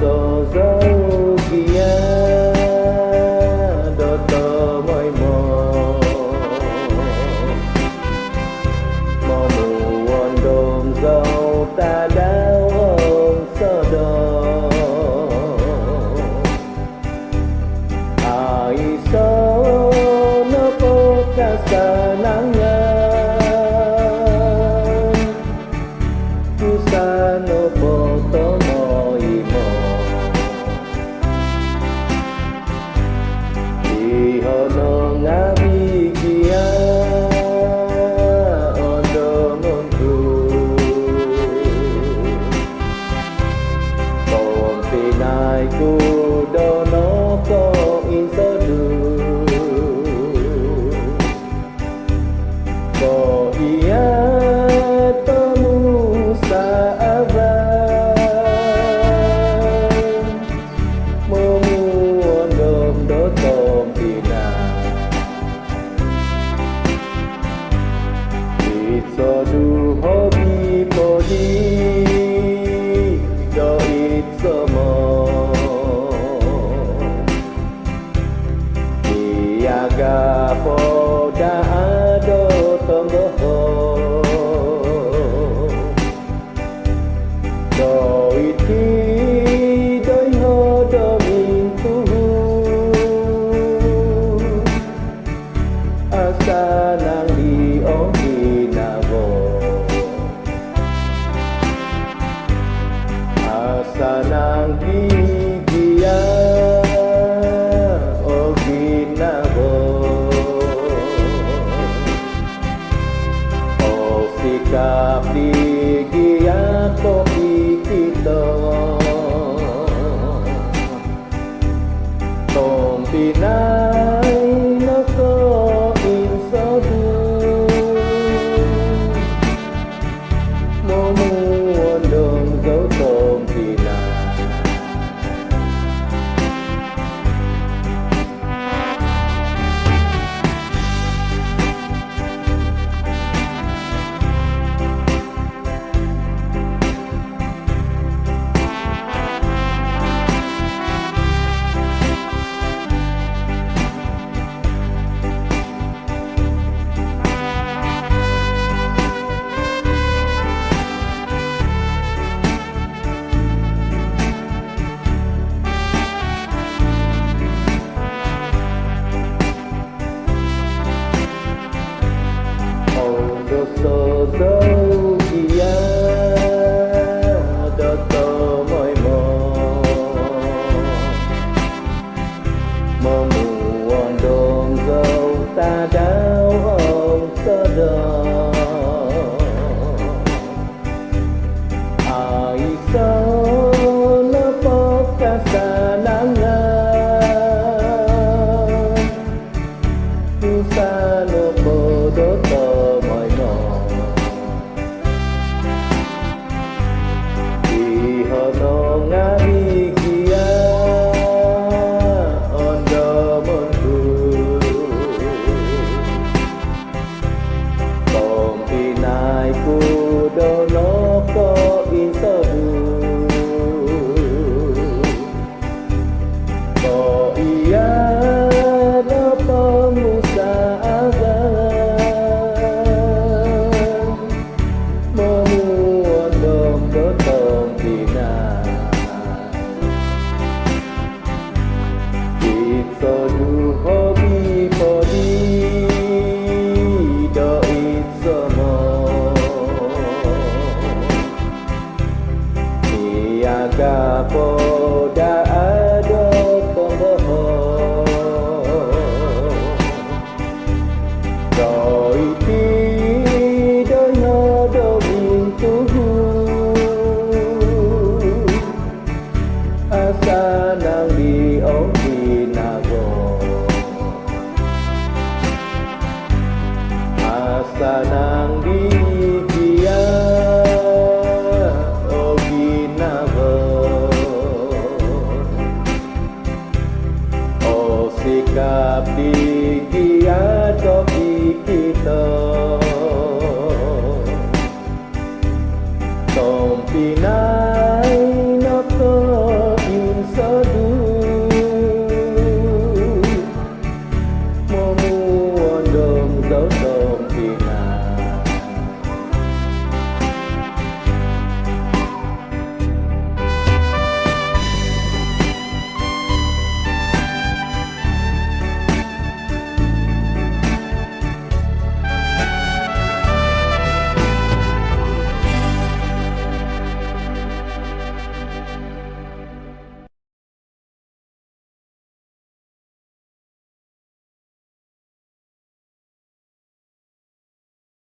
so dấu kia đô tô môi mò mò mù on đôm dâu ta đau ôm so đô ai so nó có cả sa nắng no poto moi mo iho no ngabi kia ondo mundu kon pinai ku do no ko inso du ko ia so du hobi podi do it so mo iaga poda ado tombo do iti doi ho do mintu asa nang di oki sanang gigia o ginabo o sikap gigia ko ikito tom pinay no ko insodu momu ondong dấu tom pinay so dấu kia đô tô môi mò mò mù on đôm dâu ta đau ôm so đô ai so nó có cả sa nắng sa no po đô tô môi mò no ngabi kia ondo mundu tom pinai ku do no ko insodu ko ia no pemusa agan momu ondom do tom pinai so du hobi podi do it so mo iaga poda ado tombo do iti do no do mintu asa nang di oki nago asa nang di kia o ginabo o sikap di kia topi kita tom pinai